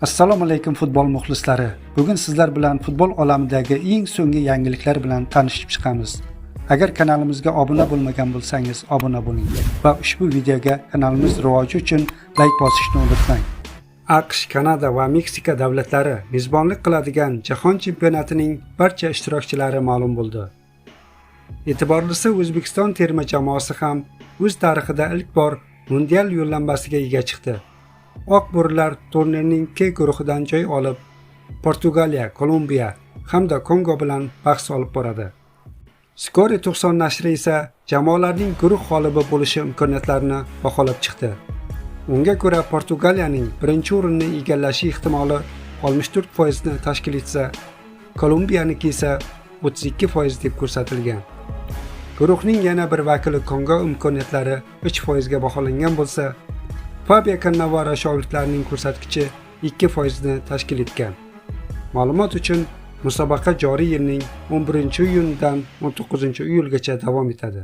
Assalomu alaykum futbol muxlislari. Bugun sizlar bilan futbol olamidagi eng so'nggi yangiliklar bilan tanishib chiqamiz. Agar kanalimizga obuna bo'lmagan bo'lsangiz, obuna bo'ling va ushbu videoga kanalimiz rivoji uchun like bosishni unutmang. AQSh, Kanada va Meksika davlatlari mezbonlik qiladigan Jahon chempionatining barcha ishtirokchilari ma'lum bo'ldi. E'tiborlisi, O'zbekiston terma jamoasi ham o'z tarixida ilk bor mundial yo'llanmasiga ega chiqdi. Oq bo'rilar turnirning K guruhidan joy olib, Portugaliya, Kolumbiya hamda Kongo bilan bahs olib boradi. Skori 90 nashri esa jamoalarning guruh g'olibi bo'lishi imkoniyatlarini baholab chiqdi. Unga ko'ra, Portugaliyaning birinchi o'rinni egallashi ehtimoli 64% ni tashkil etsa, Kolumbiyaniki esa 32% deb ko'rsatilgan. Guruhning yana bir vakili Kongo imkoniyatlari 3% ga baholangan bo'lsa, Fabio Cannavaro shogirdlarining ko'rsatkichi 2% ni tashkil etgan. Ma'lumot uchun, musobaqa joriy yilning 11-iyundan 19-iyulgacha davom etadi.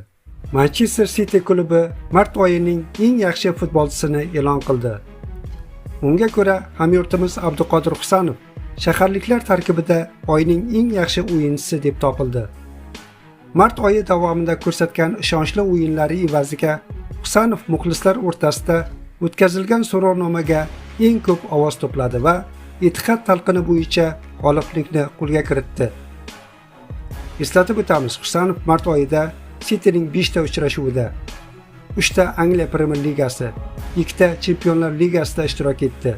Manchester City klubi mart oyining eng yaxshi futbolchisini e'lon qildi. Unga ko'ra, hamyurtimiz Abduqodir Husanov shaharliklar tarkibida oyning eng yaxshi o'yinchisi deb topildi. Mart oyi davomida ko'rsatgan ishonchli o'yinlari evaziga Husanov muxlislar o'rtasida o'tkazilgan so'rovnomaga eng ko'p ovoz to'pladi va Etihad talqini bo'yicha g'oliblikni qo'lga kiritdi. Eslatib o'tamiz, Husanov mart oyida Cityning 5 ta uchrashuvida, 3 ta Angliya Premyer Ligasi, 2 ta Chempionlar Ligasida ishtirok etdi